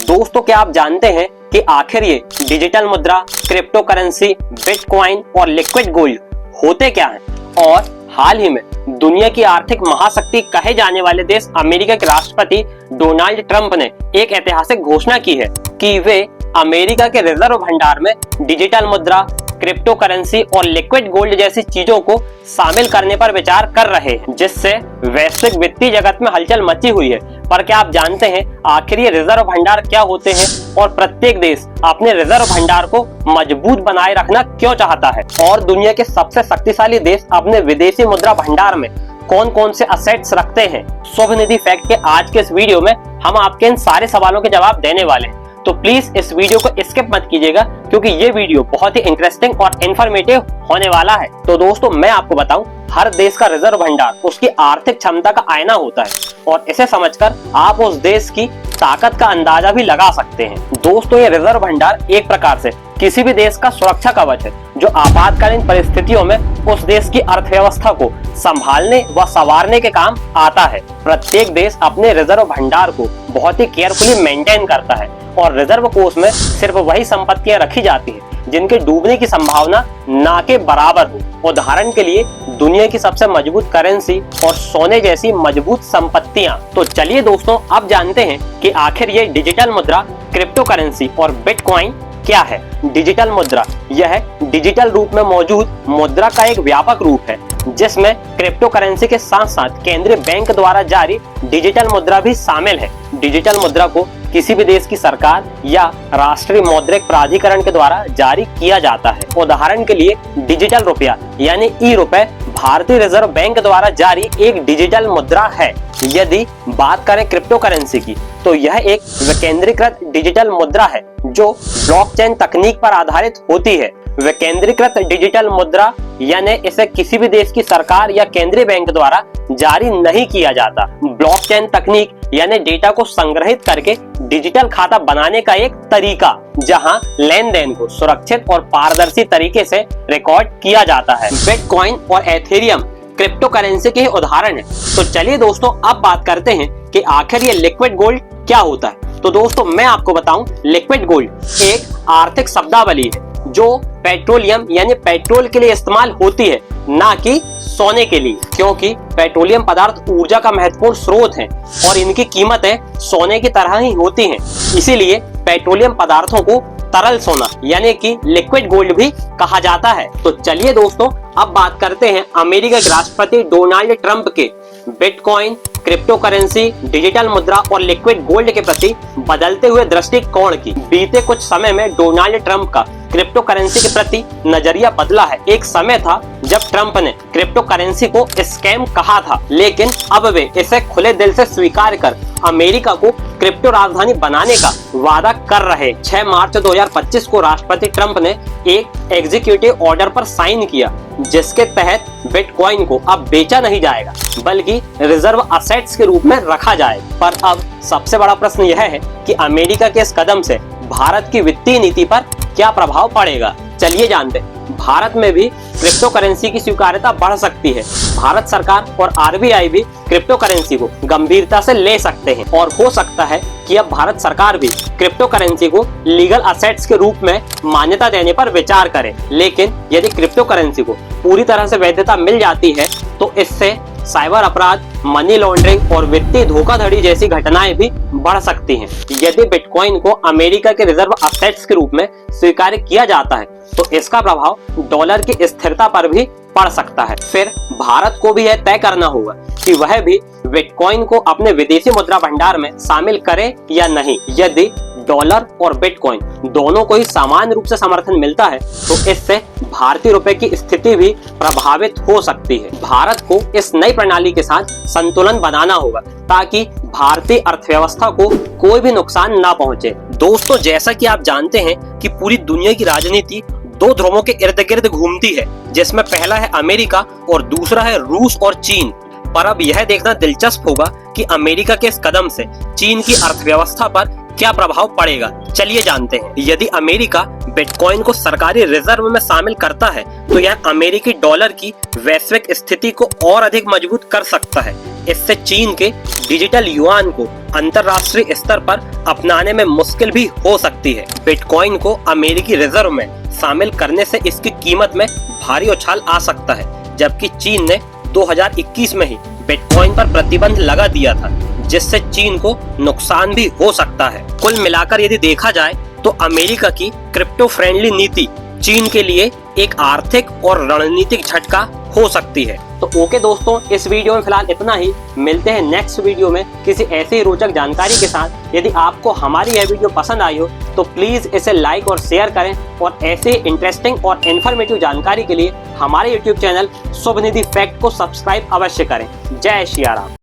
दोस्तों क्या आप जानते हैं कि आखिर ये डिजिटल मुद्रा, क्रिप्टो करेंसी, बिटकॉइन और लिक्विड गोल्ड होते क्या हैं? और हाल ही में दुनिया की आर्थिक महाशक्ति कहे जाने वाले देश अमेरिका के राष्ट्रपति डोनाल्ड ट्रंप ने एक ऐतिहासिक घोषणा की है कि वे अमेरिका के रिजर्व भंडार में डिजिटल मुद्रा, क्रिप्टो करेंसी और लिक्विड गोल्ड जैसी चीजों को शामिल करने पर विचार कर रहे हैं, जिससे वैश्विक वित्तीय जगत में हलचल मची हुई है। पर क्या आप जानते हैं आखिर ये रिजर्व भंडार क्या होते हैं और प्रत्येक देश अपने रिजर्व भंडार को मजबूत बनाए रखना क्यों चाहता है? और दुनिया के सबसे शक्तिशाली देश अपने विदेशी मुद्रा भंडार में कौन कौन से असेट्स रखते हैं? शुभ निधि फैक्ट के आज के इस वीडियो में हम आपके इन सारे सवालों के जवाब देने वाले हैं, तो प्लीज इस वीडियो को स्किप मत कीजिएगा क्योंकि ये वीडियो बहुत ही इंटरेस्टिंग और इन्फॉर्मेटिव होने वाला है। तो दोस्तों मैं आपको बताऊं, हर देश का रिजर्व भंडार उसकी आर्थिक क्षमता का आईना होता है और इसे समझकर आप उस देश की ताकत का अंदाजा भी लगा सकते हैं। दोस्तों ये रिजर्व भंडार एक प्रकार से किसी भी देश का सुरक्षा कवच है जो आपातकालीन परिस्थितियों में उस देश की अर्थव्यवस्था को संभालने व संवारने के काम आता है। प्रत्येक देश अपने रिजर्व भंडार को बहुत ही केयरफुली मेंटेन करता है और रिजर्व कोष में सिर्फ वही संपत्तियां रखी जाती हैं जिनके डूबने की संभावना ना के बराबर हो। उदाहरण के लिए दुनिया की सबसे मजबूत करेंसी और सोने जैसी मजबूत संपत्तियां। तो चलिए दोस्तों अब जानते हैं कि आखिर ये डिजिटल मुद्रा, क्रिप्टो करेंसी और बिटकॉइन क्या है। डिजिटल मुद्रा यह डिजिटल रूप में मौजूद मुद्रा का एक व्यापक रूप है जिसमें क्रिप्टो करेंसी के साथ साथ केंद्रीय बैंक द्वारा जारी डिजिटल मुद्रा भी शामिल है। डिजिटल मुद्रा को किसी भी देश की सरकार या राष्ट्रीय मौद्रिक प्राधिकरण के द्वारा जारी किया जाता है। उदाहरण के लिए डिजिटल रुपया यानी ई-रुपए भारतीय रिजर्व बैंक द्वारा जारी एक डिजिटल मुद्रा है। यदि बात करें क्रिप्टो करेंसी की तो यह एक विकेंद्रीकृत डिजिटल मुद्रा है जो ब्लॉकचेन तकनीक पर आधारित होती है। विकेंद्रीकृत डिजिटल मुद्रा यानी इसे किसी भी देश की सरकार या केंद्रीय बैंक द्वारा जारी नहीं किया जाता। ब्लॉकचेन तकनीक यानी डेटा को संग्रहित करके डिजिटल खाता बनाने का एक तरीका जहां लेन देन को सुरक्षित और पारदर्शी तरीके से रिकॉर्ड किया जाता है। बिटकॉइन और एथेरियम क्रिप्टो करेंसी के उदाहरण है। तो चलिए दोस्तों अब बात करते हैं कि आखिर ये लिक्विड गोल्ड क्या होता है। तो दोस्तों मैं आपको बताऊं, लिक्विड गोल्ड एक आर्थिक शब्दावली है जो पेट्रोलियम यानी पेट्रोल के लिए इस्तेमाल होती है, ना कि सोने के लिए, क्योंकि पेट्रोलियम पदार्थ ऊर्जा का महत्वपूर्ण स्रोत है और इनकी कीमतें सोने की तरह ही होती हैं। इसीलिए पेट्रोलियम पदार्थों को तरल सोना यानी कि लिक्विड गोल्ड भी कहा जाता है। तो चलिए दोस्तों अब बात करते हैं अमेरिका के राष्ट्रपति डोनाल्ड ट्रंप के बिटकॉइन, क्रिप्टो करेंसी, डिजिटल मुद्रा और लिक्विड गोल्ड के प्रति बदलते हुए दृष्टिकोण की। बीते कुछ समय में डोनाल्ड ट्रंप का क्रिप्टो करेंसी के प्रति नजरिया बदला है। एक समय था जब ट्रंप ने क्रिप्टो करेंसी को स्कैम कहा था, लेकिन अब वे इसे खुले दिल से स्वीकार कर अमेरिका को क्रिप्टो राजधानी बनाने का वादा कर रहे। 6 मार्च 2025 को राष्ट्रपति ट्रंप ने एक एग्जीक्यूटिव ऑर्डर पर साइन किया जिसके तहत बिटकॉइन को अब बेचा नहीं जाएगा बल्कि रिजर्व असेट्स के रूप में रखा जाएगा। पर अब सबसे बड़ा प्रश्न यह है कि अमेरिका के इस कदम से भारत की वित्तीय नीति पर क्या प्रभाव पड़ेगा। चलिए जानते हैं। भारत में भी क्रिप्टो करेंसी की स्वीकार्यता बढ़ सकती है। भारत सरकार और आरबीआई भी क्रिप्टो करेंसी को गंभीरता से ले सकते हैं और हो सकता है कि अब भारत सरकार भी क्रिप्टो करेंसी को लीगल असेट्स के रूप में मान्यता देने पर विचार करे। लेकिन यदि क्रिप्टो करेंसी को पूरी तरह से वैधता मिल जाती है तो इससे साइबर अपराध, मनी लॉन्ड्रिंग और वित्तीय धोखाधड़ी जैसी घटनाएं भी बढ़ सकती हैं। यदि बिटकॉइन को अमेरिका के रिजर्व असेट्स के रूप में स्वीकार किया जाता है तो इसका प्रभाव डॉलर की स्थिरता पर भी पड़ सकता है। फिर भारत को भी यह तय करना होगा कि वह भी बिटकॉइन को अपने विदेशी मुद्रा भंडार में शामिल करे या नहीं। यदि डॉलर और बिटकॉइन दोनों को ही समान रूप से समर्थन मिलता है तो इससे भारतीय रुपए की स्थिति भी प्रभावित हो सकती है। भारत को इस नई प्रणाली के साथ संतुलन बनाना होगा ताकि भारतीय अर्थव्यवस्था को कोई भी नुकसान ना पहुंचे। दोस्तों जैसा कि आप जानते हैं कि पूरी दुनिया की राजनीति दो ध्रुवों के इर्द गिर्द घूमती है, जिसमें पहला है अमेरिका और दूसरा है रूस और चीन। पर अब यह देखना दिलचस्प होगा कि अमेरिका के इस कदम से चीन की अर्थव्यवस्था पर क्या प्रभाव पड़ेगा। चलिए जानते हैं। यदि अमेरिका बिटकॉइन को सरकारी रिजर्व में शामिल करता है तो यह अमेरिकी डॉलर की वैश्विक स्थिति को और अधिक मजबूत कर सकता है। इससे चीन के डिजिटल युआन को अंतरराष्ट्रीय स्तर पर अपनाने में मुश्किल भी हो सकती है। बिटकॉइन को अमेरिकी रिजर्व में शामिल करने से इसकी कीमत में भारी उछाल आ सकता है, जबकि चीन ने 2021 में ही बिटकॉइन पर प्रतिबंध लगा दिया था, जिससे चीन को नुकसान भी हो सकता है। कुल मिलाकर यदि देखा जाए तो अमेरिका की क्रिप्टो फ्रेंडली नीति चीन के लिए एक आर्थिक और रणनीतिक झटका हो सकती है। तो ओके दोस्तों, इस वीडियो में फिलहाल इतना ही। मिलते हैं नेक्स्ट वीडियो में किसी ऐसे ही रोचक जानकारी के साथ। यदि आपको हमारी यह वीडियो पसंद आई हो तो प्लीज इसे लाइक और शेयर करें, और ऐसे इंटरेस्टिंग और इन्फॉर्मेटिव जानकारी के लिए हमारे यूट्यूब चैनल शुभ निधि फैक्ट को सब्सक्राइब अवश्य करें। जय श्री राम।